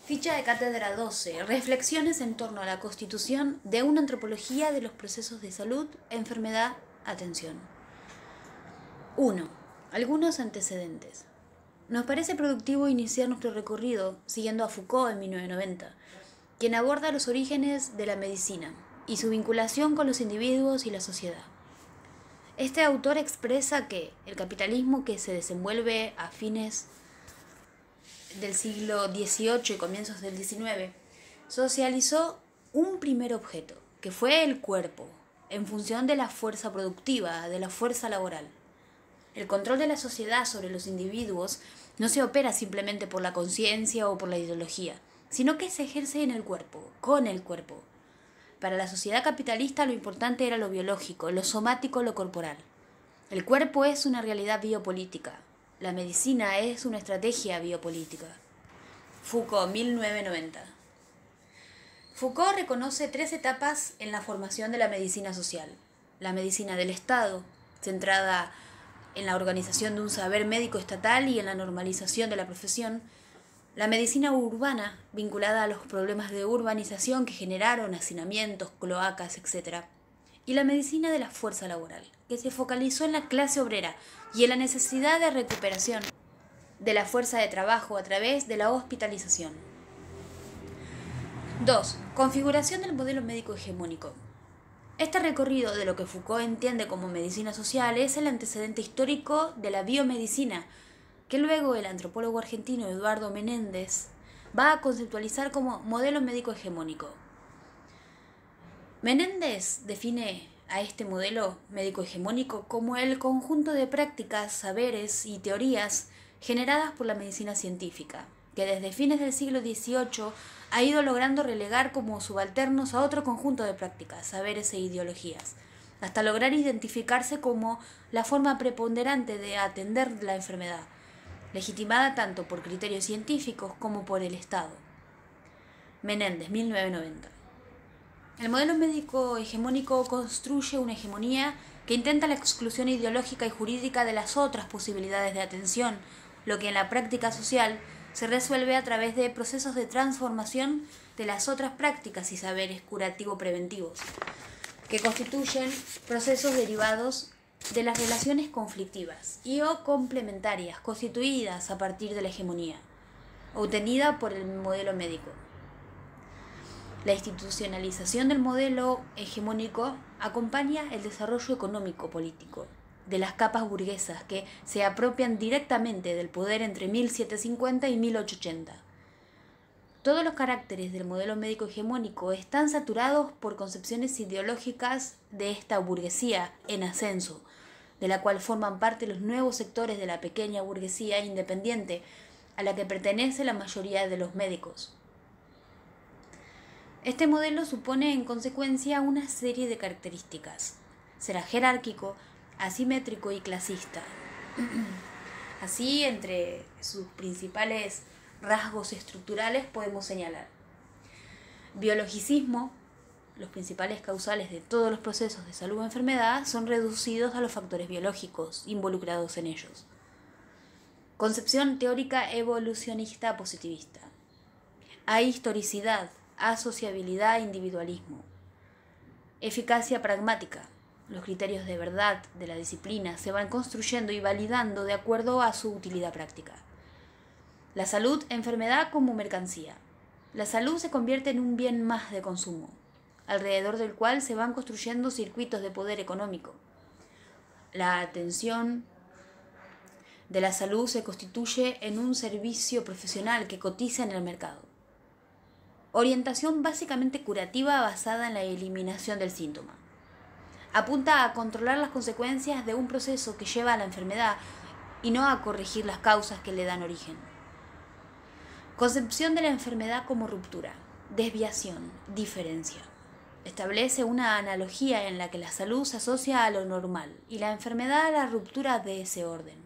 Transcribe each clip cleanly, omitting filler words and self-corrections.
Ficha de cátedra 12. Reflexiones en torno a la constitución de una antropología de los procesos de salud, enfermedad, atención. 1. Algunos antecedentes. Nos parece productivo iniciar nuestro recorrido siguiendo a Foucault en 1990, quien aborda los orígenes de la medicina y su vinculación con los individuos y la sociedad. Este autor expresa que el capitalismo que se desenvuelve a fines del siglo XVIII y comienzos del XIX, socializó un primer objeto, que fue el cuerpo, en función de la fuerza productiva, de la fuerza laboral. El control de la sociedad sobre los individuos no se opera simplemente por la conciencia o por la ideología, sino que se ejerce en el cuerpo, con el cuerpo. Para la sociedad capitalista lo importante era lo biológico, lo somático, lo corporal. El cuerpo es una realidad biopolítica. La medicina es una estrategia biopolítica. Foucault, 1990. Foucault reconoce 3 etapas en la formación de la medicina social. La medicina del Estado, centrada en la organización de un saber médico estatal y en la normalización de la profesión. La medicina urbana, vinculada a los problemas de urbanización que generaron hacinamientos, cloacas, etc. Y la medicina de la fuerza laboral, que se focalizó en la clase obrera y en la necesidad de recuperación de la fuerza de trabajo a través de la hospitalización. 2. Configuración del modelo médico hegemónico. Este recorrido de lo que Foucault entiende como medicina social es el antecedente histórico de la biomedicina, que luego el antropólogo argentino Eduardo Menéndez va a conceptualizar como modelo médico hegemónico. Menéndez define a este modelo médico hegemónico como el conjunto de prácticas, saberes y teorías generadas por la medicina científica, que desde fines del siglo XVIII ha ido logrando relegar como subalternos a otro conjunto de prácticas, saberes e ideologías, hasta lograr identificarse como la forma preponderante de atender la enfermedad, legitimada tanto por criterios científicos como por el Estado. Menéndez, 1990. El modelo médico hegemónico construye una hegemonía que intenta la exclusión ideológica y jurídica de las otras posibilidades de atención, lo que en la práctica social se resuelve a través de procesos de transformación de las otras prácticas y saberes curativo-preventivos, que constituyen procesos derivados de las relaciones conflictivas y o complementarias constituidas a partir de la hegemonía, obtenida por el modelo médico. La institucionalización del modelo hegemónico acompaña el desarrollo económico-político de las capas burguesas que se apropian directamente del poder entre 1750 y 1880. Todos los caracteres del modelo médico hegemónico están saturados por concepciones ideológicas de esta burguesía en ascenso, de la cual forman parte los nuevos sectores de la pequeña burguesía independiente a la que pertenece la mayoría de los médicos. Este modelo supone en consecuencia una serie de características. Será jerárquico, asimétrico y clasista. Así, entre sus principales rasgos estructurales podemos señalar biologicismo. Los principales causales de todos los procesos de salud o enfermedad son reducidos a los factores biológicos involucrados en ellos. Concepción teórica evolucionista positivista. Ahistoricidad, asociabilidad e individualismo. Eficacia pragmática. Los criterios de verdad de la disciplina se van construyendo y validando de acuerdo a su utilidad práctica. La salud-enfermedad como mercancía. La salud se convierte en un bien más de consumo, alrededor del cual se van construyendo circuitos de poder económico. La atención de la salud se constituye en un servicio profesional que cotiza en el mercado. Orientación básicamente curativa basada en la eliminación del síntoma. Apunta a controlar las consecuencias de un proceso que lleva a la enfermedad y no a corregir las causas que le dan origen. Concepción de la enfermedad como ruptura, desviación, diferencia. Establece una analogía en la que la salud se asocia a lo normal y la enfermedad a la ruptura de ese orden.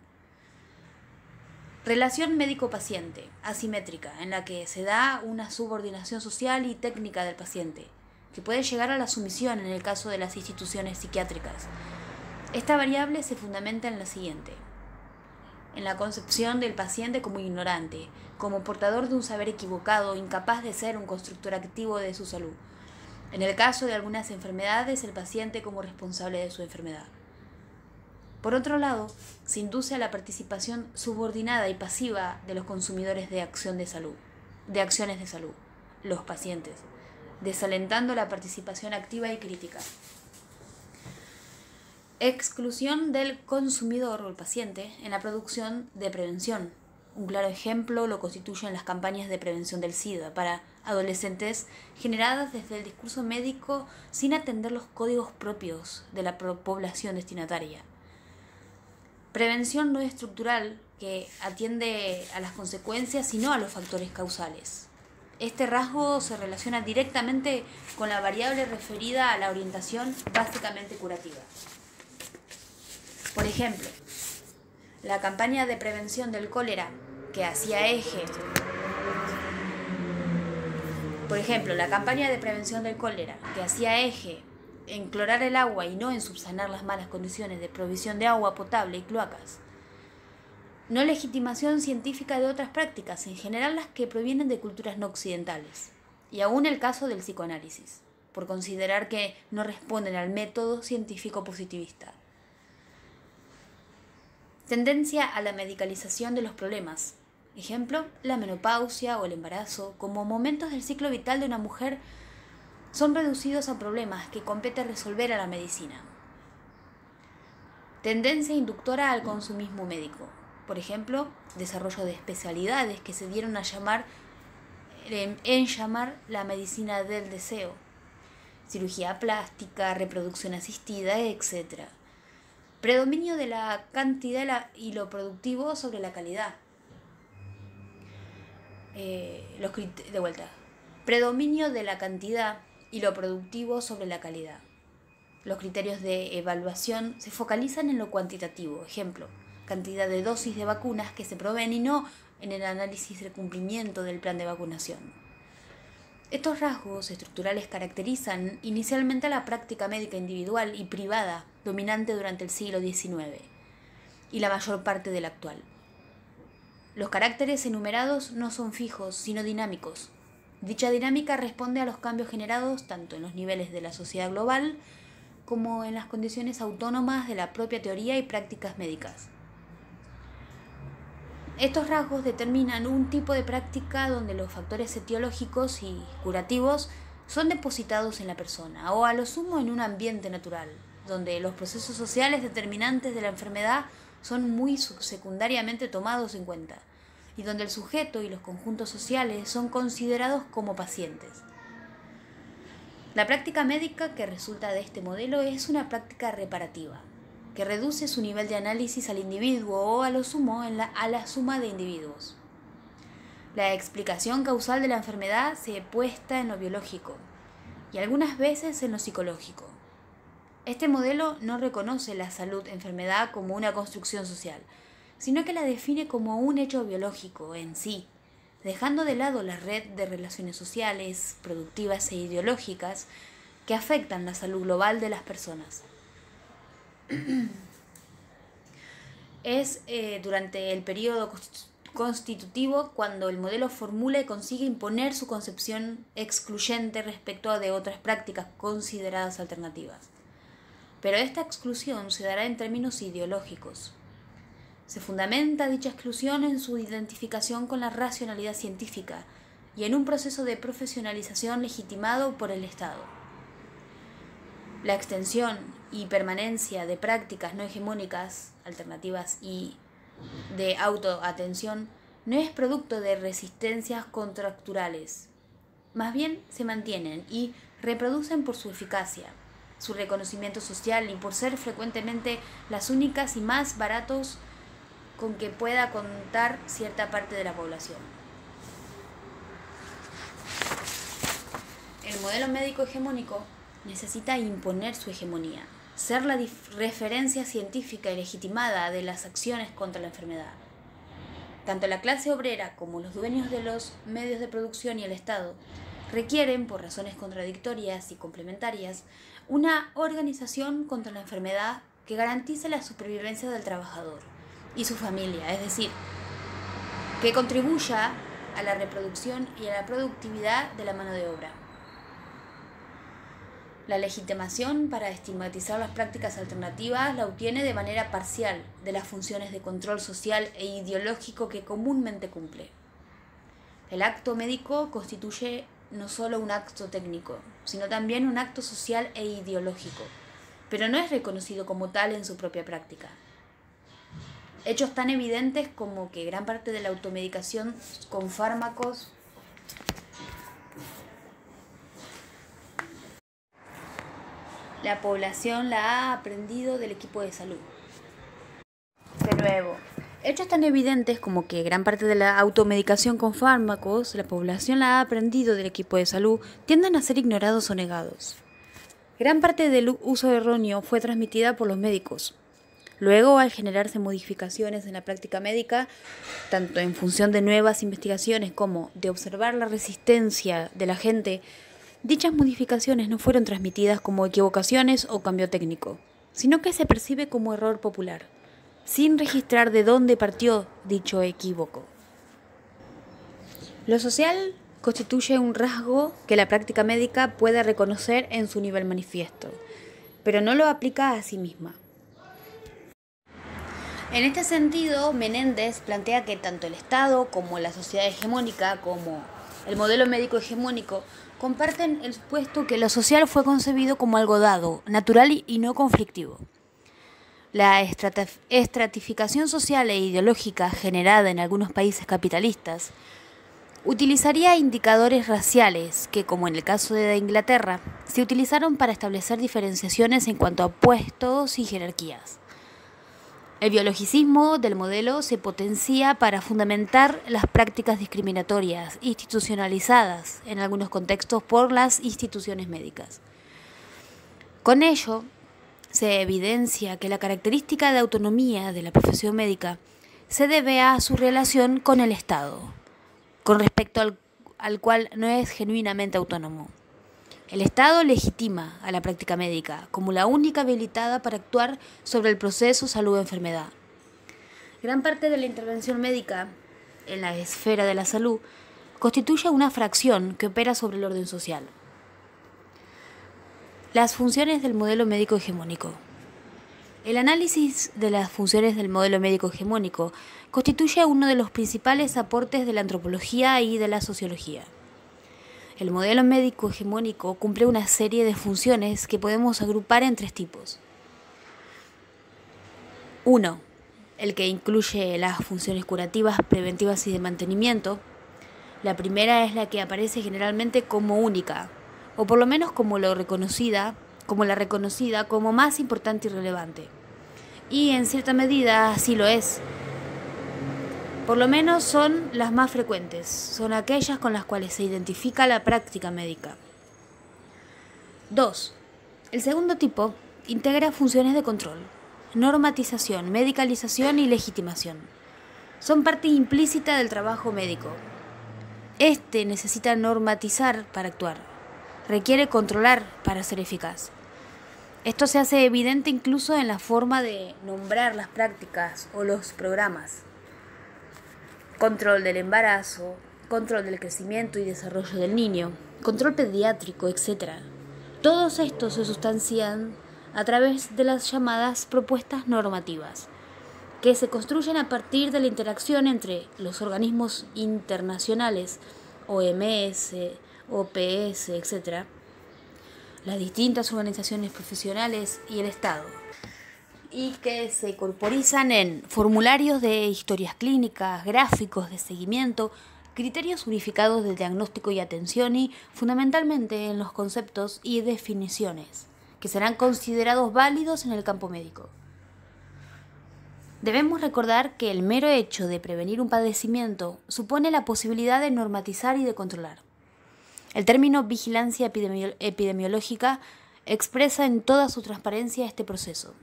Relación médico-paciente, asimétrica, en la que se da una subordinación social y técnica del paciente, que puede llegar a la sumisión en el caso de las instituciones psiquiátricas. Esta variable se fundamenta en la siguiente: en la concepción del paciente como ignorante, como portador de un saber equivocado, incapaz de ser un constructor activo de su salud. En el caso de algunas enfermedades, el paciente como responsable de su enfermedad. Por otro lado, se induce a la participación subordinada y pasiva de los consumidores de acciones de salud, los pacientes, desalentando la participación activa y crítica. Exclusión del consumidor o el paciente en la producción de prevención. Un claro ejemplo lo constituyen las campañas de prevención del SIDA para adolescentes generadas desde el discurso médico sin atender los códigos propios de la población destinataria. Prevención no estructural que atiende a las consecuencias y no a los factores causales. Este rasgo se relaciona directamente con la variable referida a la orientación básicamente curativa. Por ejemplo, la campaña de prevención del cólera que hacía eje en clorar el agua y no en subsanar las malas condiciones de provisión de agua potable y cloacas. No legitimación científica de otras prácticas, en general las que provienen de culturas no occidentales. Y aún el caso del psicoanálisis, por considerar que no responden al método científico positivista. Tendencia a la medicalización de los problemas. Ejemplo, la menopausia o el embarazo, como momentos del ciclo vital de una mujer, son reducidos a problemas que compete resolver a la medicina. Tendencia inductora al consumismo médico. Por ejemplo, desarrollo de especialidades que se dieron a llamar la medicina del deseo. Cirugía plástica, reproducción asistida, etc. Predominio de la cantidad y lo productivo sobre la calidad. Predominio de la cantidad y lo productivo sobre la calidad. Los criterios de evaluación se focalizan en lo cuantitativo. Ejemplo, cantidad de dosis de vacunas que se proveen y no en el análisis del cumplimiento del plan de vacunación. Estos rasgos estructurales caracterizan inicialmente a la práctica médica individual y privada dominante durante el siglo XIX y la mayor parte del actual. Los caracteres enumerados no son fijos, sino dinámicos. Dicha dinámica responde a los cambios generados tanto en los niveles de la sociedad global como en las condiciones autónomas de la propia teoría y prácticas médicas. Estos rasgos determinan un tipo de práctica donde los factores etiológicos y curativos son depositados en la persona o a lo sumo en un ambiente natural, donde los procesos sociales determinantes de la enfermedad son muy secundariamente tomados en cuenta y donde el sujeto y los conjuntos sociales son considerados como pacientes. La práctica médica que resulta de este modelo es una práctica reparativa, que reduce su nivel de análisis al individuo o a lo sumo a la suma de individuos. La explicación causal de la enfermedad se puesta en lo biológico y algunas veces en lo psicológico. Este modelo no reconoce la salud-enfermedad como una construcción social, sino que la define como un hecho biológico en sí, dejando de lado la red de relaciones sociales, productivas e ideológicas que afectan la salud global de las personas. Es durante el periodo constitutivo cuando el modelo formula y consigue imponer su concepción excluyente respecto de otras prácticas consideradas alternativas. Pero esta exclusión se dará en términos ideológicos. Se fundamenta dicha exclusión en su identificación con la racionalidad científica y en un proceso de profesionalización legitimado por el Estado. La extensión y permanencia de prácticas no hegemónicas, alternativas y de autoatención no es producto de resistencias contracturales. Más bien se mantienen y reproducen por su eficacia, su reconocimiento social y por ser frecuentemente las únicas y más baratos con que pueda contar cierta parte de la población. El modelo médico hegemónico necesita imponer su hegemonía, ser la referencia científica y legitimada de las acciones contra la enfermedad. Tanto la clase obrera como los dueños de los medios de producción y el Estado requieren, por razones contradictorias y complementarias, una organización contra la enfermedad que garantice la supervivencia del trabajador y su familia, es decir, que contribuya a la reproducción y a la productividad de la mano de obra. La legitimación para estigmatizar las prácticas alternativas la obtiene de manera parcial de las funciones de control social e ideológico que comúnmente cumple. El acto médico constituye no solo un acto técnico, sino también un acto social e ideológico, pero no es reconocido como tal en su propia práctica. Hechos tan evidentes como que gran parte de la automedicación con fármacos la población la ha aprendido del equipo de salud. De nuevo, hechos tan evidentes como que gran parte de la automedicación con fármacos la población la ha aprendido del equipo de salud tienden a ser ignorados o negados. Gran parte del uso erróneo fue transmitida por los médicos. Luego, al generarse modificaciones en la práctica médica, tanto en función de nuevas investigaciones como de observar la resistencia de la gente, dichas modificaciones no fueron transmitidas como equivocaciones o cambio técnico, sino que se percibe como error popular, sin registrar de dónde partió dicho equívoco. Lo social constituye un rasgo que la práctica médica puede reconocer en su nivel manifiesto, pero no lo aplica a sí misma. En este sentido, Menéndez plantea que tanto el Estado como la sociedad hegemónica, como el modelo médico hegemónico, comparten el supuesto que lo social fue concebido como algo dado, natural y no conflictivo. La estratificación social e ideológica generada en algunos países capitalistas utilizaría indicadores raciales que, como en el caso de Inglaterra, se utilizaron para establecer diferenciaciones en cuanto a puestos y jerarquías. El biologicismo del modelo se potencia para fundamentar las prácticas discriminatorias institucionalizadas en algunos contextos por las instituciones médicas. Con ello, se evidencia que la característica de autonomía de la profesión médica se debe a su relación con el Estado, con respecto al cual no es genuinamente autónomo. El Estado legitima a la práctica médica como la única habilitada para actuar sobre el proceso salud-enfermedad. Gran parte de la intervención médica en la esfera de la salud constituye una fracción que opera sobre el orden social. Las funciones del modelo médico hegemónico. El análisis de las funciones del modelo médico hegemónico constituye uno de los principales aportes de la antropología y de la sociología. El modelo médico hegemónico cumple una serie de funciones que podemos agrupar en tres tipos. 1. El que incluye las funciones curativas, preventivas y de mantenimiento. La primera es la que aparece generalmente como única, o por lo menos como la reconocida como más importante y relevante. Y en cierta medida así lo es. Por lo menos son las más frecuentes, son aquellas con las cuales se identifica la práctica médica. 2. El segundo tipo integra funciones de control, normatización, medicalización y legitimación. Son parte implícita del trabajo médico. Este necesita normatizar para actuar, requiere controlar para ser eficaz. Esto se hace evidente incluso en la forma de nombrar las prácticas o los programas. Control del embarazo, control del crecimiento y desarrollo del niño, control pediátrico, etc. Todos estos se sustancian a través de las llamadas propuestas normativas, que se construyen a partir de la interacción entre los organismos internacionales, OMS, OPS, etc., las distintas organizaciones profesionales y el Estado, y que se corporizan en formularios de historias clínicas, gráficos de seguimiento, criterios unificados de diagnóstico y atención y, fundamentalmente, en los conceptos y definiciones, que serán considerados válidos en el campo médico. Debemos recordar que el mero hecho de prevenir un padecimiento supone la posibilidad de normatizar y de controlar. El término vigilancia epidemiológica expresa en toda su transparencia este proceso,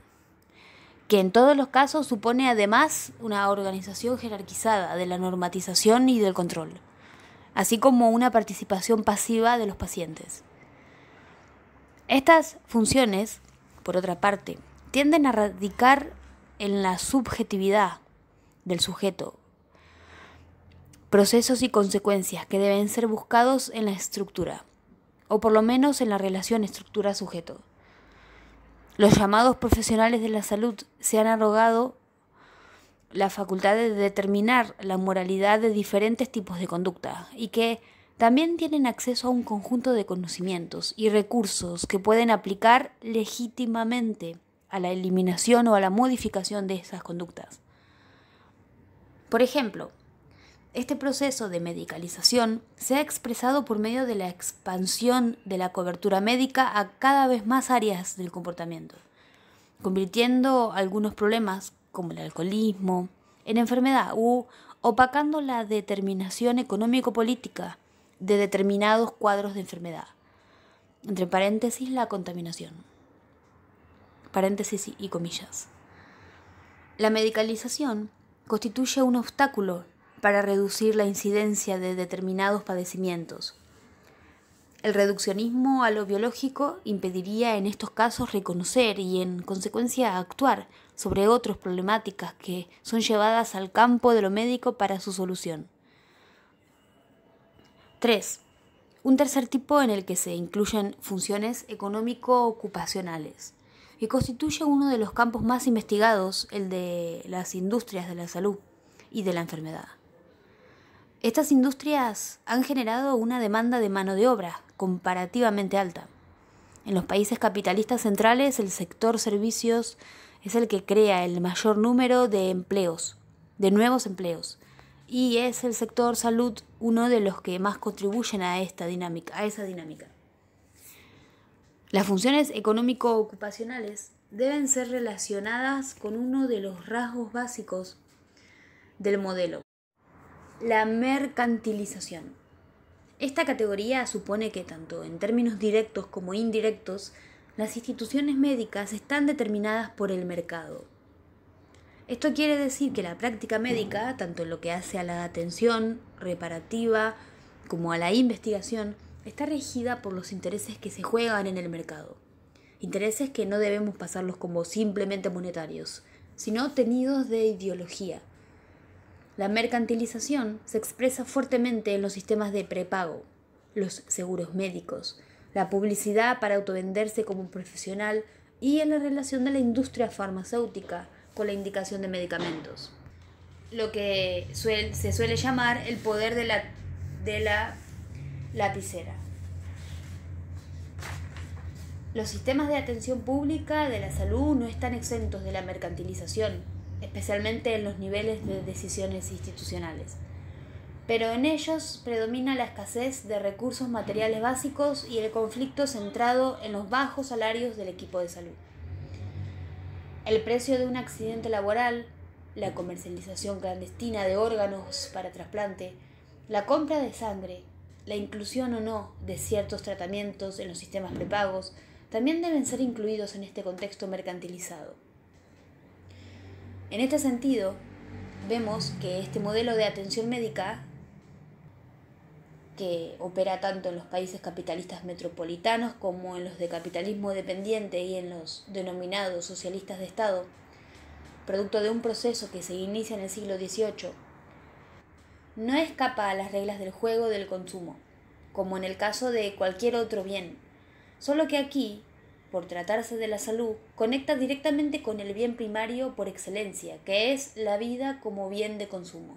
que en todos los casos supone además una organización jerarquizada de la normatización y del control, así como una participación pasiva de los pacientes. Estas funciones, por otra parte, tienden a radicar en la subjetividad del sujeto, procesos y consecuencias que deben ser buscados en la estructura, o por lo menos en la relación estructura-sujeto. Los llamados profesionales de la salud se han arrogado la facultad de determinar la moralidad de diferentes tipos de conducta y que también tienen acceso a un conjunto de conocimientos y recursos que pueden aplicar legítimamente a la eliminación o a la modificación de esas conductas. Por ejemplo, este proceso de medicalización se ha expresado por medio de la expansión de la cobertura médica a cada vez más áreas del comportamiento, convirtiendo algunos problemas, como el alcoholismo, en enfermedad u opacando la determinación económico-política de determinados cuadros de enfermedad. Entre paréntesis, la contaminación. Paréntesis y comillas. La medicalización constituye un obstáculo para reducir la incidencia de determinados padecimientos. El reduccionismo a lo biológico impediría en estos casos reconocer y en consecuencia actuar sobre otras problemáticas que son llevadas al campo de lo médico para su solución. 3. Un tercer tipo en el que se incluyen funciones económico-ocupacionales y constituye uno de los campos más investigados, el de las industrias de la salud y de la enfermedad. Estas industrias han generado una demanda de mano de obra comparativamente alta. En los países capitalistas centrales, el sector servicios es el que crea el mayor número de empleos, de nuevos empleos, y es el sector salud uno de los que más contribuyen a esa dinámica. Las funciones económico-ocupacionales deben ser relacionadas con uno de los rasgos básicos del modelo: la mercantilización. Esta categoría supone que tanto en términos directos como indirectos, las instituciones médicas están determinadas por el mercado. Esto quiere decir que la práctica médica, tanto en lo que hace a la atención reparativa como a la investigación, está regida por los intereses que se juegan en el mercado. Intereses que no debemos pasarlos como simplemente monetarios, sino tenidos de ideología. La mercantilización se expresa fuertemente en los sistemas de prepago, los seguros médicos, la publicidad para autovenderse como profesional y en la relación de la industria farmacéutica con la indicación de medicamentos. Lo que se suele llamar el poder de la lapicera. Los sistemas de atención pública de la salud no están exentos de la mercantilización, especialmente en los niveles de decisiones institucionales. Pero en ellos predomina la escasez de recursos materiales básicos y el conflicto centrado en los bajos salarios del equipo de salud. El precio de un accidente laboral, la comercialización clandestina de órganos para trasplante, la compra de sangre, la inclusión o no de ciertos tratamientos en los sistemas prepagos, también deben ser incluidos en este contexto mercantilizado. En este sentido, vemos que este modelo de atención médica, que opera tanto en los países capitalistas metropolitanos como en los de capitalismo dependiente y en los denominados socialistas de Estado, producto de un proceso que se inicia en el siglo XVIII, no escapa a las reglas del juego del consumo, como en el caso de cualquier otro bien, solo que aquí, por tratarse de la salud, conecta directamente con el bien primario por excelencia, que es la vida como bien de consumo,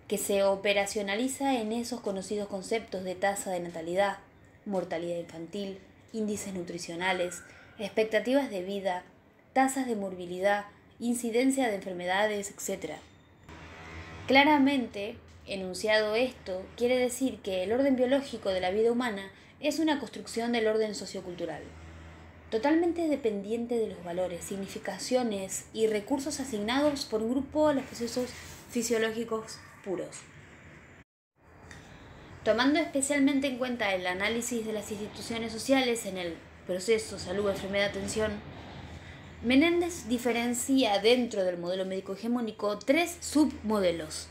que se operacionaliza en esos conocidos conceptos de tasa de natalidad, mortalidad infantil, índices nutricionales, expectativas de vida, tasas de morbilidad, incidencia de enfermedades, etc. Claramente, enunciado esto, quiere decir que el orden biológico de la vida humana es una construcción del orden sociocultural, totalmente dependiente de los valores, significaciones y recursos asignados por un grupo a los procesos fisiológicos puros. Tomando especialmente en cuenta el análisis de las instituciones sociales en el proceso salud, enfermedad, atención, Menéndez diferencia dentro del modelo médico hegemónico 3 submodelos.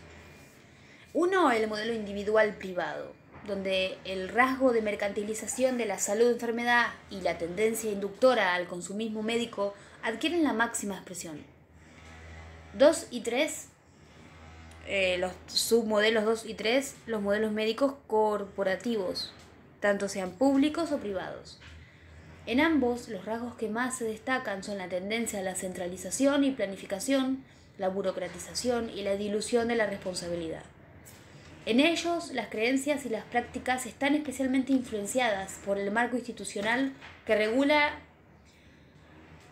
Uno, el modelo individual privado, donde el rasgo de mercantilización de la salud-enfermedad y la tendencia inductora al consumismo médico adquieren la máxima expresión. 2 y 3, los submodelos 2 y 3, los modelos médicos corporativos, tanto sean públicos o privados. En ambos, los rasgos que más se destacan son la tendencia a la centralización y planificación, la burocratización y la dilución de la responsabilidad. En ellos, las creencias y las prácticas están especialmente influenciadas por el marco institucional que regula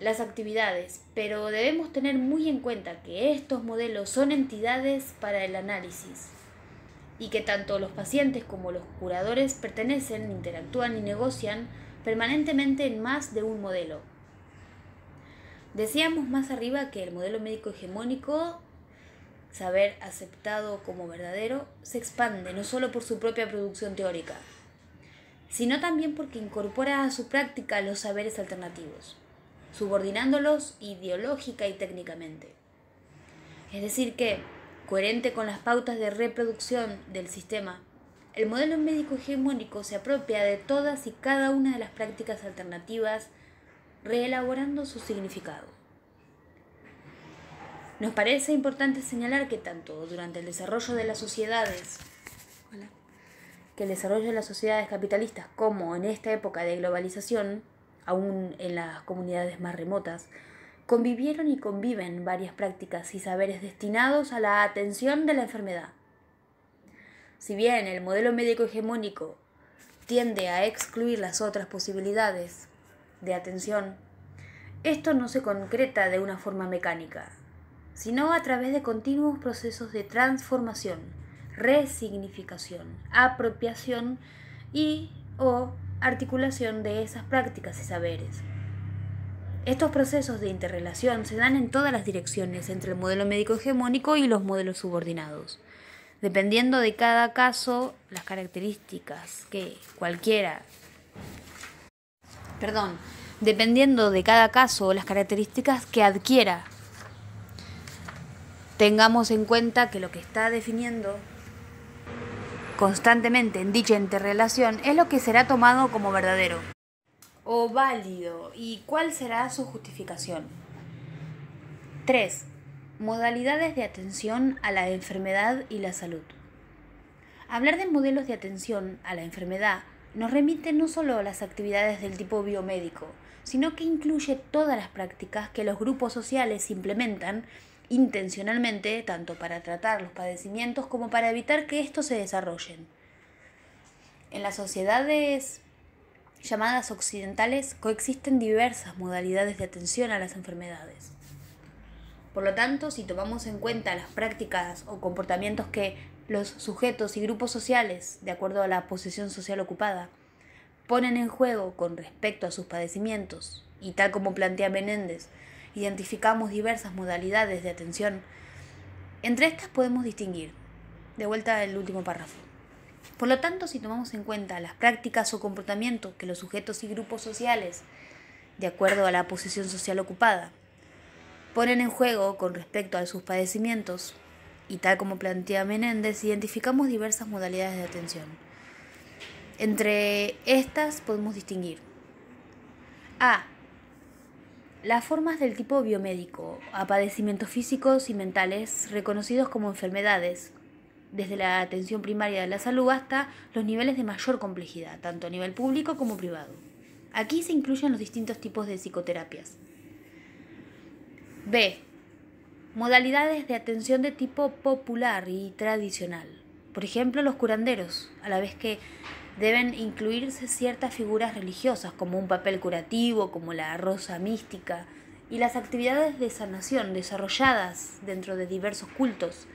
las actividades, pero debemos tener muy en cuenta que estos modelos son entidades para el análisis y que tanto los pacientes como los curadores pertenecen, interactúan y negocian permanentemente en más de un modelo. Decíamos más arriba que el modelo médico hegemónico, saber aceptado como verdadero, se expande no solo por su propia producción teórica, sino también porque incorpora a su práctica los saberes alternativos, subordinándolos ideológica y técnicamente. Es decir que, coherente con las pautas de reproducción del sistema, el modelo médico hegemónico se apropia de todas y cada una de las prácticas alternativas, reelaborando su significado. Nos parece importante señalar que tanto durante el desarrollo de las sociedades, capitalistas, como en esta época de globalización, aún en las comunidades más remotas, convivieron y conviven varias prácticas y saberes destinados a la atención de la enfermedad. Si bien el modelo médico hegemónico tiende a excluir las otras posibilidades de atención, esto no se concreta de una forma mecánica, sino a través de continuos procesos de transformación, resignificación, apropiación y o articulación de esas prácticas y saberes. Estos procesos de interrelación se dan en todas las direcciones entre el modelo médico hegemónico y los modelos subordinados, dependiendo de cada caso las características que adquiera. Tengamos en cuenta que lo que está definiendo constantemente en dicha interrelación es lo que será tomado como verdadero o válido y cuál será su justificación. 3. Modalidades de atención a la enfermedad y la salud. Hablar de modelos de atención a la enfermedad nos remite no solo a las actividades del tipo biomédico, sino que incluye todas las prácticas que los grupos sociales implementan intencionalmente, tanto para tratar los padecimientos como para evitar que estos se desarrollen. En las sociedades llamadas occidentales coexisten diversas modalidades de atención a las enfermedades. Por lo tanto, si tomamos en cuenta las prácticas o comportamientos que los sujetos y grupos sociales, de acuerdo a la posición social ocupada, ponen en juego con respecto a sus padecimientos, y tal como plantea Menéndez, identificamos diversas modalidades de atención. Entre estas podemos distinguir, de vuelta al último párrafo. Por lo tanto, si tomamos en cuenta las prácticas o comportamientos que los sujetos y grupos sociales, de acuerdo a la posición social ocupada, ponen en juego con respecto a sus padecimientos, y tal como plantea Menéndez, identificamos diversas modalidades de atención. Entre estas podemos distinguir a. Las formas del tipo biomédico, a padecimientos físicos y mentales reconocidos como enfermedades, desde la atención primaria de la salud hasta los niveles de mayor complejidad, tanto a nivel público como privado. Aquí se incluyen los distintos tipos de psicoterapias. B. Modalidades de atención de tipo popular y tradicional. Por ejemplo, los curanderos, a la vez que deben incluirse ciertas figuras religiosas, como un papel curativo, como la rosa mística, y las actividades de sanación desarrolladas dentro de diversos cultos.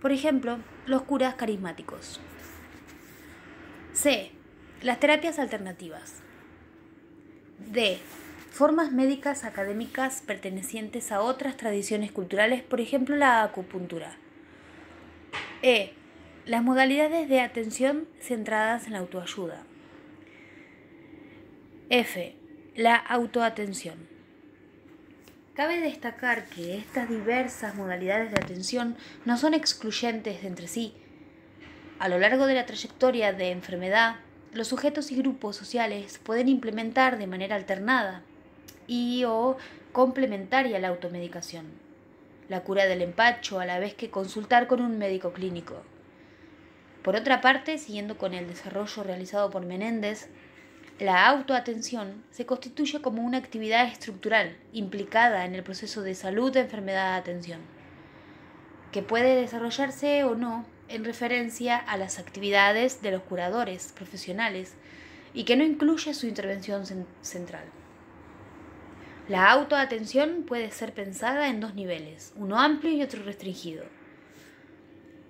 Por ejemplo, los curas carismáticos. C. Las terapias alternativas. D. Formas médicas académicas pertenecientes a otras tradiciones culturales, por ejemplo la acupuntura. E. Las modalidades de atención centradas en la autoayuda. F. La autoatención. Cabe destacar que estas diversas modalidades de atención no son excluyentes de entre sí. A lo largo de la trayectoria de enfermedad, los sujetos y grupos sociales pueden implementar de manera alternada y o complementaria la automedicación, la cura del empacho, a la vez que consultar con un médico clínico. Por otra parte, siguiendo con el desarrollo realizado por Menéndez, la autoatención se constituye como una actividad estructural implicada en el proceso de salud, enfermedad, atención, que puede desarrollarse o no en referencia a las actividades de los curadores profesionales y que no incluye su intervención central. La autoatención puede ser pensada en dos niveles, uno amplio y otro restringido.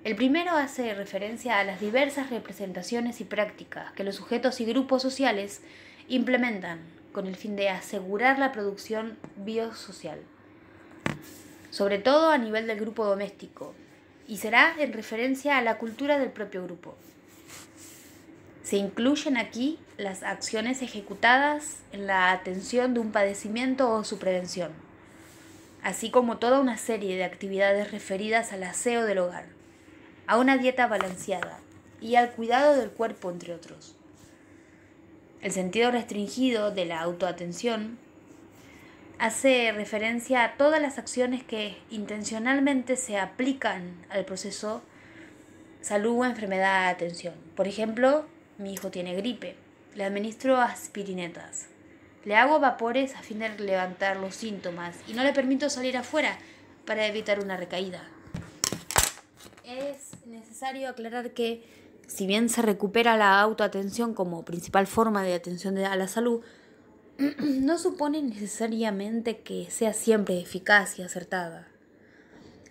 El primero hace referencia a las diversas representaciones y prácticas que los sujetos y grupos sociales implementan con el fin de asegurar la producción biosocial, sobre todo a nivel del grupo doméstico, y será en referencia a la cultura del propio grupo. Se incluyen aquí las acciones ejecutadas en la atención de un padecimiento o su prevención, así como toda una serie de actividades referidas al aseo del hogar, a una dieta balanceada y al cuidado del cuerpo, entre otros. El sentido restringido de la autoatención hace referencia a todas las acciones que intencionalmente se aplican al proceso salud, enfermedad, atención. Por ejemplo, mi hijo tiene gripe, le administro aspirinetas, le hago vapores a fin de levantar los síntomas y no le permito salir afuera para evitar una recaída. Es necesario aclarar que, si bien se recupera la autoatención como principal forma de atención a la salud, no supone necesariamente que sea siempre eficaz y acertada,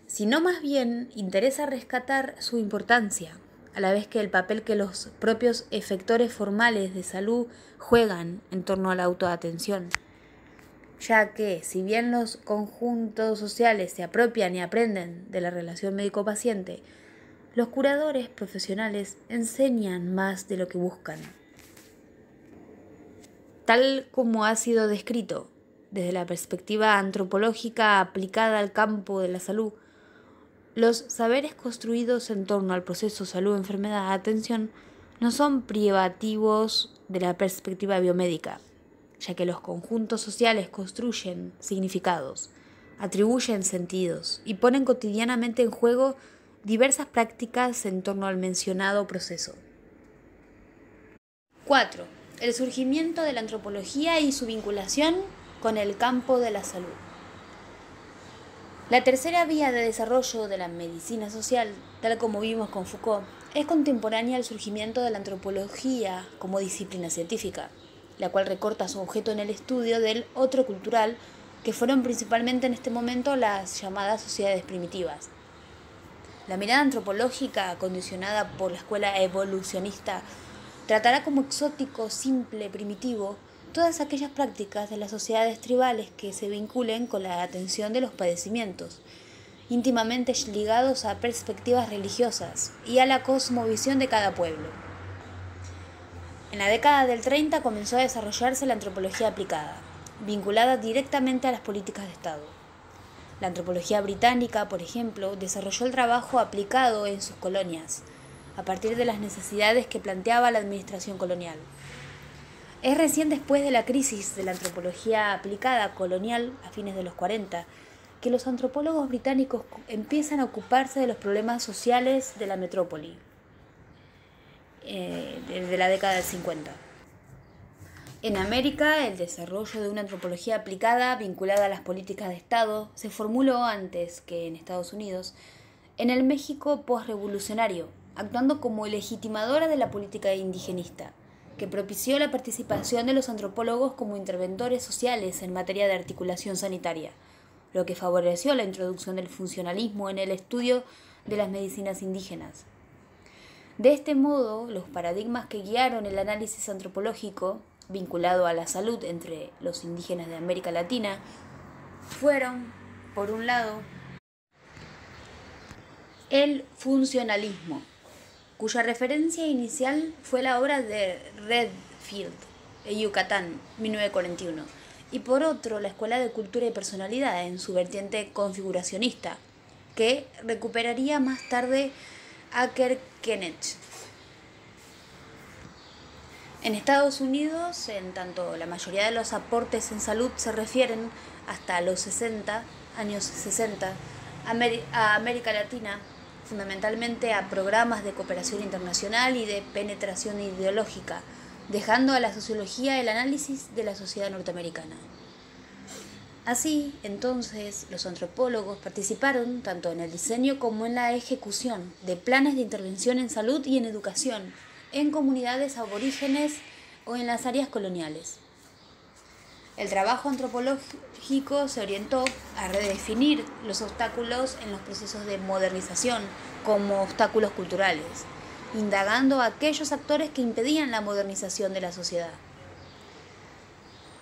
sino más bien interesa rescatar su importancia, a la vez que el papel que los propios efectores formales de salud juegan en torno a la autoatención, ya que, si bien los conjuntos sociales se apropian y aprenden de la relación médico-paciente, los curadores profesionales enseñan más de lo que buscan. Tal como ha sido descrito desde la perspectiva antropológica aplicada al campo de la salud, los saberes construidos en torno al proceso salud-enfermedad-atención no son privativos de la perspectiva biomédica, ya que los conjuntos sociales construyen significados, atribuyen sentidos y ponen cotidianamente en juego diversas prácticas en torno al mencionado proceso. 4. El surgimiento de la antropología y su vinculación con el campo de la salud. La tercera vía de desarrollo de la medicina social, tal como vimos con Foucault, es contemporánea al surgimiento de la antropología como disciplina científica, la cual recorta su objeto en el estudio del otro cultural, que fueron principalmente en este momento las llamadas sociedades primitivas. La mirada antropológica, condicionada por la escuela evolucionista, tratará como exótico, simple, primitivo, todas aquellas prácticas de las sociedades tribales que se vinculen con la atención de los padecimientos, íntimamente ligados a perspectivas religiosas y a la cosmovisión de cada pueblo. En la década del 30 comenzó a desarrollarse la antropología aplicada, vinculada directamente a las políticas de Estado. La antropología británica, por ejemplo, desarrolló el trabajo aplicado en sus colonias, a partir de las necesidades que planteaba la administración colonial. Es recién después de la crisis de la antropología aplicada colonial a fines de los 40 que los antropólogos británicos empiezan a ocuparse de los problemas sociales de la metrópoli, desde la década del 50. En América, el desarrollo de una antropología aplicada vinculada a las políticas de Estado se formuló antes que en Estados Unidos, en el México posrevolucionario, actuando como legitimadora de la política indigenista, que propició la participación de los antropólogos como interventores sociales en materia de articulación sanitaria, lo que favoreció la introducción del funcionalismo en el estudio de las medicinas indígenas. De este modo, los paradigmas que guiaron el análisis antropológico vinculado a la salud entre los indígenas de América Latina fueron, por un lado, el funcionalismo, cuya referencia inicial fue la obra de Redfield, en Yucatán, 1941, y por otro, la Escuela de Cultura y Personalidad en su vertiente configuracionista, que recuperaría más tarde Acker Kenneth. En Estados Unidos, en tanto la mayoría de los aportes en salud se refieren hasta los años 60 a América Latina, fundamentalmente a programas de cooperación internacional y de penetración ideológica, dejando a la sociología el análisis de la sociedad norteamericana. Así, entonces, los antropólogos participaron tanto en el diseño como en la ejecución de planes de intervención en salud y en educación, en comunidades aborígenes o en las áreas coloniales. El trabajo antropológico se orientó a redefinir los obstáculos en los procesos de modernización como obstáculos culturales, indagando a aquellos actores que impedían la modernización de la sociedad.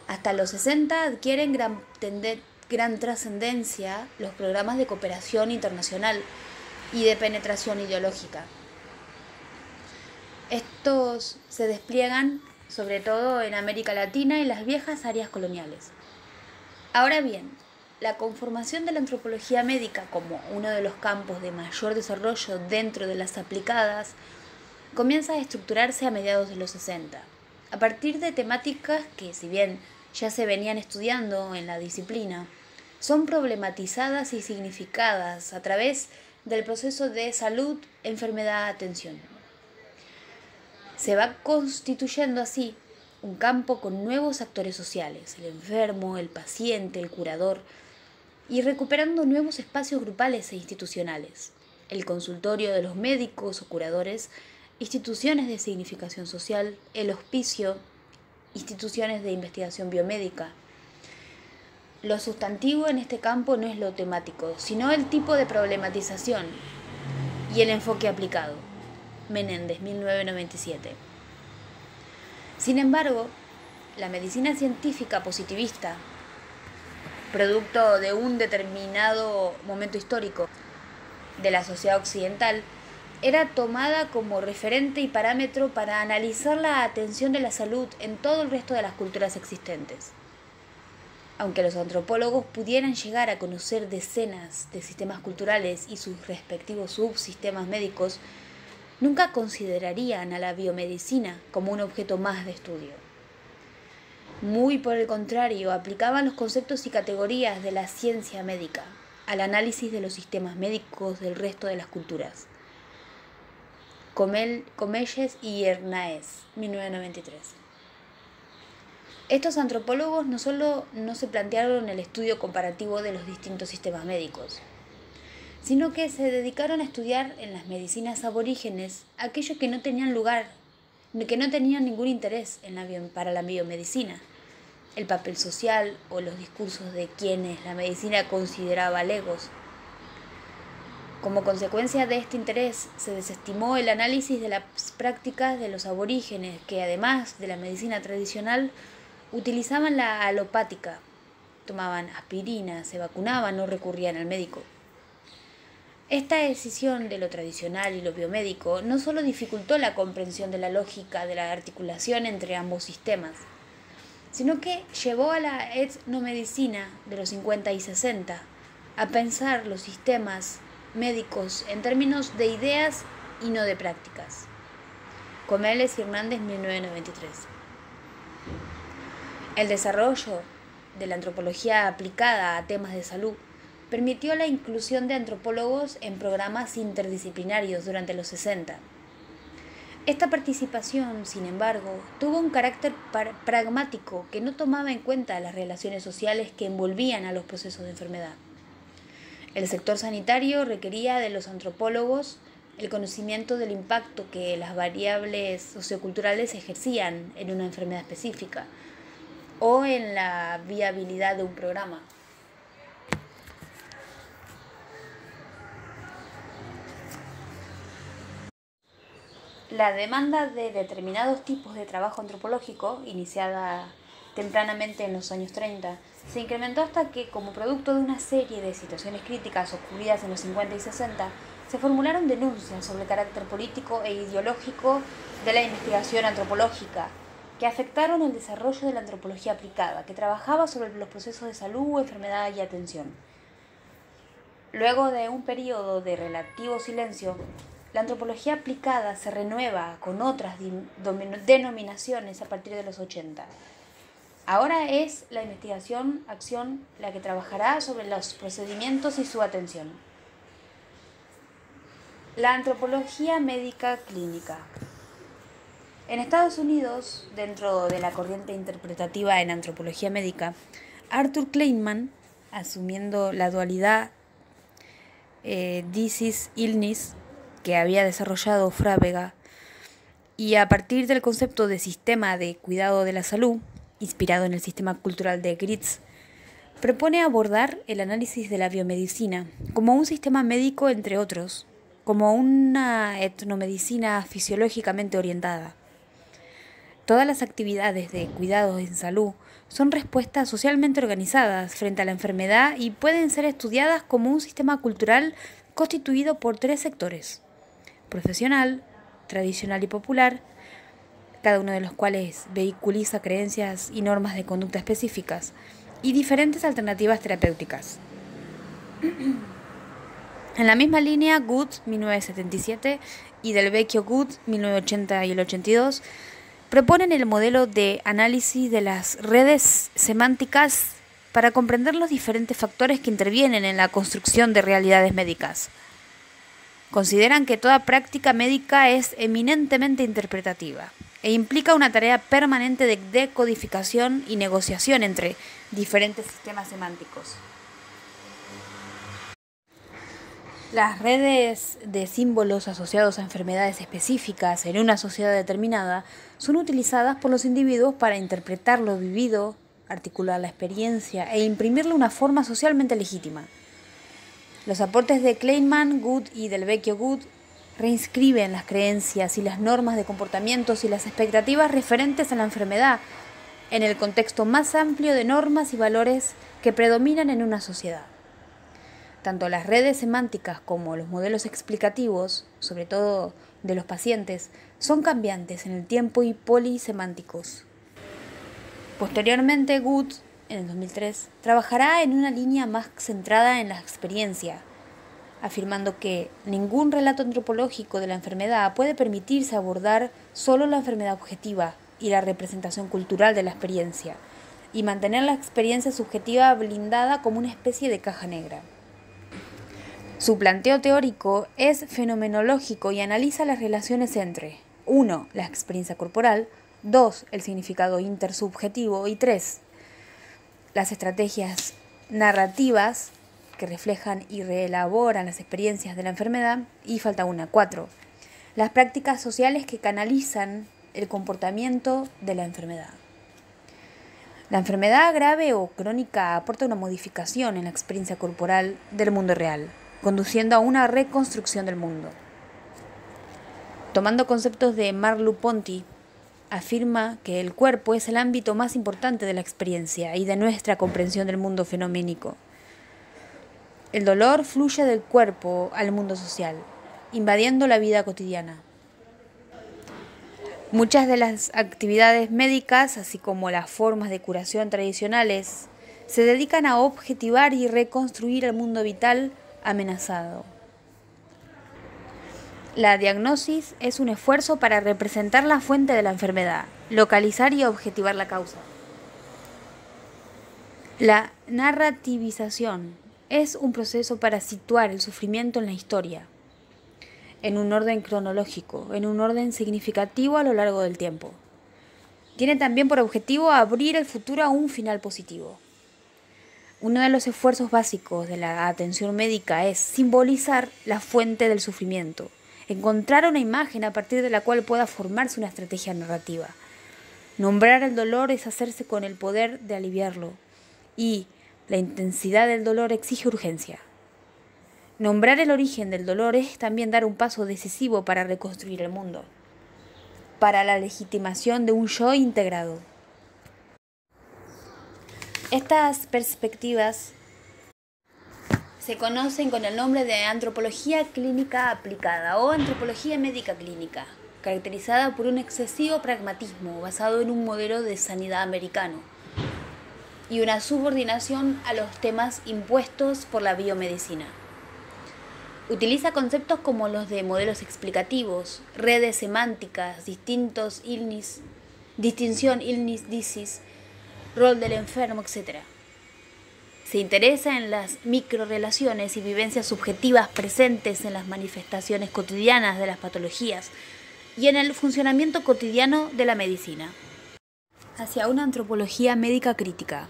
Hasta los 60 adquieren gran trascendencia los programas de cooperación internacional y de penetración ideológica. Estos se despliegan sobre todo en América Latina y las viejas áreas coloniales. Ahora bien, la conformación de la antropología médica como uno de los campos de mayor desarrollo dentro de las aplicadas comienza a estructurarse a mediados de los 60, a partir de temáticas que, si bien ya se venían estudiando en la disciplina, son problematizadas y significadas a través del proceso de salud, enfermedad, atención. Se va constituyendo así un campo con nuevos actores sociales, el enfermo, el paciente, el curador, y recuperando nuevos espacios grupales e institucionales, el consultorio de los médicos o curadores, instituciones de significación social, el hospicio, instituciones de investigación biomédica. Lo sustantivo en este campo no es lo temático, sino el tipo de problematización y el enfoque aplicado. Menéndez, 1997. Sin embargo, la medicina científica positivista, producto de un determinado momento histórico de la sociedad occidental, era tomada como referente y parámetro para analizar la atención de la salud en todo el resto de las culturas existentes. Aunque los antropólogos pudieran llegar a conocer decenas de sistemas culturales y sus respectivos subsistemas médicos, nunca considerarían a la biomedicina como un objeto más de estudio. Muy por el contrario, aplicaban los conceptos y categorías de la ciencia médica al análisis de los sistemas médicos del resto de las culturas. Comelles y Hernáez, 1993. Estos antropólogos no solo no se plantearon el estudio comparativo de los distintos sistemas médicos, sino que se dedicaron a estudiar en las medicinas aborígenes aquello que no tenían lugar, que no tenían ningún interés para la biomedicina, el papel social o los discursos de quienes la medicina consideraba legos. Como consecuencia de este interés, se desestimó el análisis de las prácticas de los aborígenes que, además de la medicina tradicional, utilizaban la alopática, tomaban aspirina, se vacunaban o recurrían al médico. Esta decisión de lo tradicional y lo biomédico no solo dificultó la comprensión de la lógica de la articulación entre ambos sistemas, sino que llevó a la etnomedicina de los 50 y 60 a pensar los sistemas médicos en términos de ideas y no de prácticas. Comelles y Hernández, 1993. El desarrollo de la antropología aplicada a temas de salud permitió la inclusión de antropólogos en programas interdisciplinarios durante los 60. Esta participación, sin embargo, tuvo un carácter pragmático que no tomaba en cuenta las relaciones sociales que envolvían a los procesos de enfermedad. El sector sanitario requería de los antropólogos el conocimiento del impacto que las variables socioculturales ejercían en una enfermedad específica o en la viabilidad de un programa. La demanda de determinados tipos de trabajo antropológico, iniciada tempranamente en los años 30, se incrementó hasta que, como producto de una serie de situaciones críticas ocurridas en los 50 y 60, se formularon denuncias sobre el carácter político e ideológico de la investigación antropológica, que afectaron el desarrollo de la antropología aplicada, que trabajaba sobre los procesos de salud, enfermedad y atención. Luego de un periodo de relativo silencio, la antropología aplicada se renueva con otras denominaciones a partir de los 80. Ahora es la investigación-acción la que trabajará sobre los procedimientos y su atención. La antropología médica clínica. En Estados Unidos, dentro de la corriente interpretativa en antropología médica, Arthur Kleinman, asumiendo la dualidad disease-illness que había desarrollado Frávega, y a partir del concepto de sistema de cuidado de la salud, inspirado en el sistema cultural de Gritz, propone abordar el análisis de la biomedicina como un sistema médico, entre otros, como una etnomedicina fisiológicamente orientada. Todas las actividades de cuidados en salud son respuestas socialmente organizadas frente a la enfermedad y pueden ser estudiadas como un sistema cultural constituido por 3 sectores: profesional, tradicional y popular, cada uno de los cuales vehiculiza creencias y normas de conducta específicas, y diferentes alternativas terapéuticas. En la misma línea, Good, 1977, y Del Vecchio Good, 1980 y el 82, proponen el modelo de análisis de las redes semánticas para comprender los diferentes factores que intervienen en la construcción de realidades médicas. Consideran que toda práctica médica es eminentemente interpretativa e implica una tarea permanente de decodificación y negociación entre diferentes sistemas semánticos. Las redes de símbolos asociados a enfermedades específicas en una sociedad determinada son utilizadas por los individuos para interpretar lo vivido, articular la experiencia e imprimirle una forma socialmente legítima. Los aportes de Kleinman, Good y Del Vecchio Good reinscriben las creencias y las normas de comportamientos y las expectativas referentes a la enfermedad en el contexto más amplio de normas y valores que predominan en una sociedad. Tanto las redes semánticas como los modelos explicativos, sobre todo de los pacientes, son cambiantes en el tiempo y polisemánticos. Posteriormente, Good, en el 2003, trabajará en una línea más centrada en la experiencia, afirmando que ningún relato antropológico de la enfermedad puede permitirse abordar solo la enfermedad objetiva y la representación cultural de la experiencia, y mantener la experiencia subjetiva blindada como una especie de caja negra. Su planteo teórico es fenomenológico y analiza las relaciones entre 1. La experiencia corporal, 2. El significado intersubjetivo y 3. Las estrategias narrativas que reflejan y reelaboran las experiencias de la enfermedad, y falta una, 4. Las prácticas sociales que canalizan el comportamiento de la enfermedad. La enfermedad grave o crónica aporta una modificación en la experiencia corporal del mundo real, conduciendo a una reconstrucción del mundo. Tomando conceptos de Merleau-Ponty, afirma que el cuerpo es el ámbito más importante de la experiencia y de nuestra comprensión del mundo fenoménico. El dolor fluye del cuerpo al mundo social, invadiendo la vida cotidiana. Muchas de las actividades médicas, así como las formas de curación tradicionales, se dedican a objetivar y reconstruir el mundo vital amenazado. La diagnosis es un esfuerzo para representar la fuente de la enfermedad, localizar y objetivar la causa. La narrativización es un proceso para situar el sufrimiento en la historia, en un orden cronológico, en un orden significativo a lo largo del tiempo. Tiene también por objetivo abrir el futuro a un final positivo. Uno de los esfuerzos básicos de la atención médica es simbolizar la fuente del sufrimiento, encontrar una imagen a partir de la cual pueda formarse una estrategia narrativa. Nombrar el dolor es hacerse con el poder de aliviarlo, y la intensidad del dolor exige urgencia. Nombrar el origen del dolor es también dar un paso decisivo para reconstruir el mundo, para la legitimación de un yo integrado. Estas perspectivas se conocen con el nombre de antropología clínica aplicada o antropología médica clínica, caracterizada por un excesivo pragmatismo basado en un modelo de sanidad americano y una subordinación a los temas impuestos por la biomedicina. Utiliza conceptos como los de modelos explicativos, redes semánticas, distinción illness-disease, rol del enfermo, etc. Se interesa en las microrelaciones y vivencias subjetivas presentes en las manifestaciones cotidianas de las patologías y en el funcionamiento cotidiano de la medicina. Hacia una antropología médica crítica.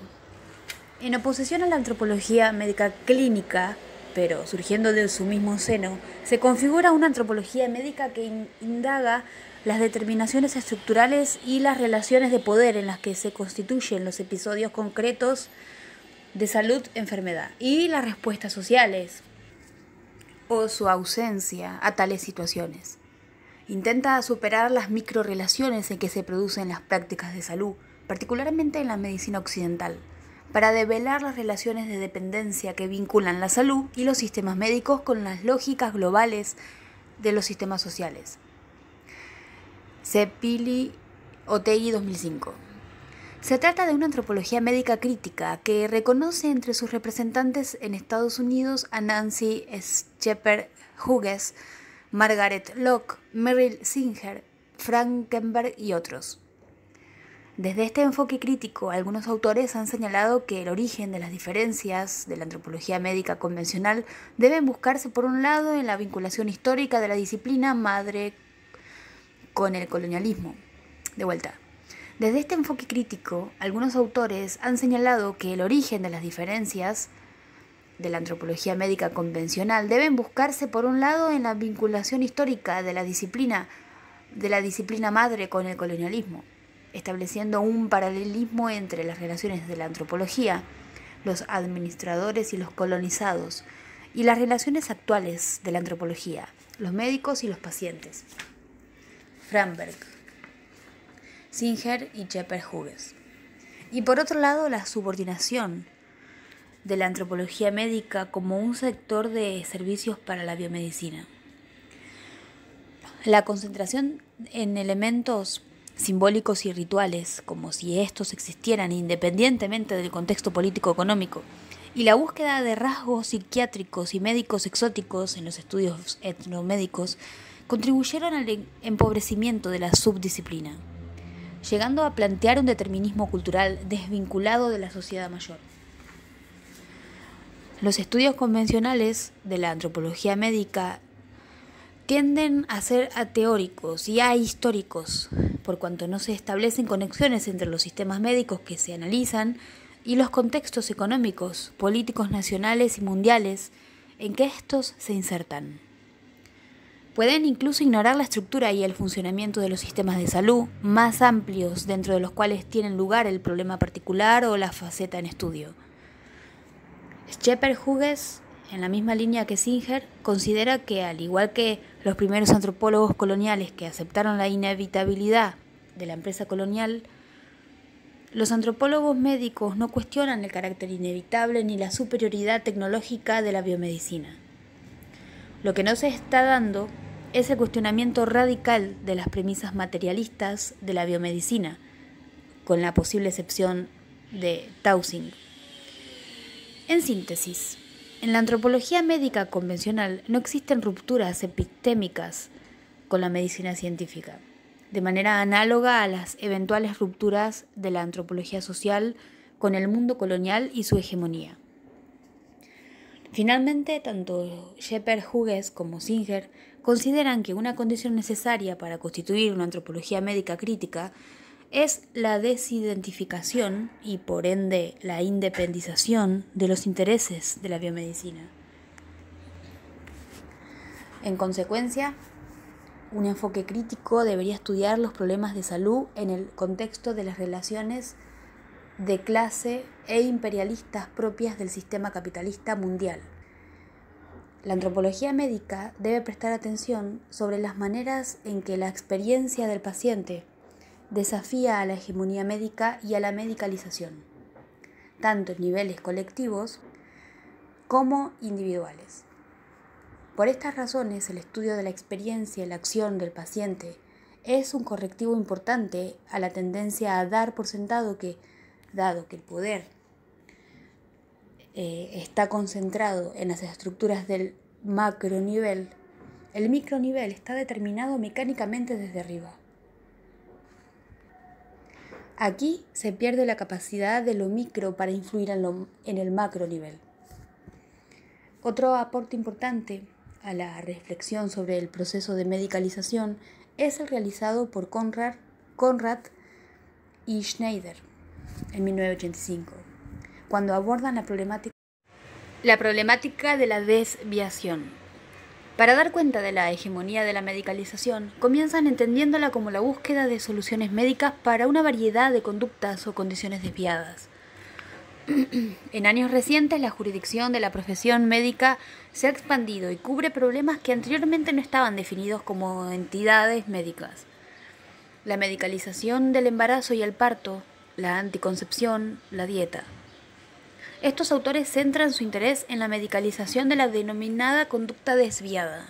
En oposición a la antropología médica clínica, pero surgiendo de su mismo seno, se configura una antropología médica que indaga las determinaciones estructurales y las relaciones de poder en las que se constituyen los episodios concretos de salud-enfermedad y las respuestas sociales o su ausencia a tales situaciones. Intenta superar las microrelaciones en que se producen las prácticas de salud, particularmente en la medicina occidental, para develar las relaciones de dependencia que vinculan la salud y los sistemas médicos con las lógicas globales de los sistemas sociales. Cepili Otegui 2005. Se trata de una antropología médica crítica que reconoce entre sus representantes en Estados Unidos a Nancy Scheper Hughes, Margaret Lock, Merrill Singer, Frankenberg y otros. Desde este enfoque crítico, algunos autores han señalado que el origen de las diferencias de la antropología médica convencional deben buscarse por un lado en la vinculación histórica de la disciplina madre con el colonialismo. De vuelta. Desde este enfoque crítico, algunos autores han señalado que el origen de las diferencias de la antropología médica convencional deben buscarse por un lado en la vinculación histórica de la disciplina madre con el colonialismo, estableciendo un paralelismo entre las relaciones de la antropología, los administradores y los colonizados, y las relaciones actuales de la antropología, los médicos y los pacientes. Frankenberg, Singer y Scheper Hughes. Y por otro lado, la subordinación de la antropología médica como un sector de servicios para la biomedicina. La concentración en elementos simbólicos y rituales, como si estos existieran independientemente del contexto político-económico, y la búsqueda de rasgos psiquiátricos y médicos exóticos en los estudios etnomédicos contribuyeron al empobrecimiento de la subdisciplina, llegando a plantear un determinismo cultural desvinculado de la sociedad mayor. Los estudios convencionales de la antropología médica tienden a ser ateóricos y ahistóricos, por cuanto no se establecen conexiones entre los sistemas médicos que se analizan y los contextos económicos, políticos nacionales y mundiales en que estos se insertan. Pueden incluso ignorar la estructura y el funcionamiento de los sistemas de salud más amplios dentro de los cuales tienen lugar el problema particular o la faceta en estudio. Scheper Hughes, en la misma línea que Singer, considera que, al igual que los primeros antropólogos coloniales que aceptaron la inevitabilidad de la empresa colonial, los antropólogos médicos no cuestionan el carácter inevitable ni la superioridad tecnológica de la biomedicina. Lo que no se está dando es el cuestionamiento radical de las premisas materialistas de la biomedicina, con la posible excepción de Tausig. En síntesis, en la antropología médica convencional no existen rupturas epistémicas con la medicina científica, de manera análoga a las eventuales rupturas de la antropología social con el mundo colonial y su hegemonía. Finalmente, tanto Scheper Hughes como Singer consideran que una condición necesaria para constituir una antropología médica crítica es la desidentificación y, por ende, la independización de los intereses de la biomedicina. En consecuencia, un enfoque crítico debería estudiar los problemas de salud en el contexto de las relaciones de clase e imperialistas propias del sistema capitalista mundial. La antropología médica debe prestar atención sobre las maneras en que la experiencia del paciente desafía a la hegemonía médica y a la medicalización, tanto en niveles colectivos como individuales. Por estas razones, el estudio de la experiencia y la acción del paciente es un correctivo importante a la tendencia a dar por sentado que, dado que el poder está concentrado en las estructuras del macronivel, el micronivel está determinado mecánicamente desde arriba. Aquí se pierde la capacidad de lo micro para influir en el macro nivel. Otro aporte importante a la reflexión sobre el proceso de medicalización es el realizado por Conrad y Schneider en 1985, cuando abordan la problemática de la desviación. Para dar cuenta de la hegemonía de la medicalización, comienzan entendiéndola como la búsqueda de soluciones médicas para una variedad de conductas o condiciones desviadas. En años recientes, la jurisdicción de la profesión médica se ha expandido y cubre problemas que anteriormente no estaban definidos como entidades médicas. La medicalización del embarazo y el parto, la anticoncepción, la dieta. Estos autores centran su interés en la medicalización de la denominada conducta desviada.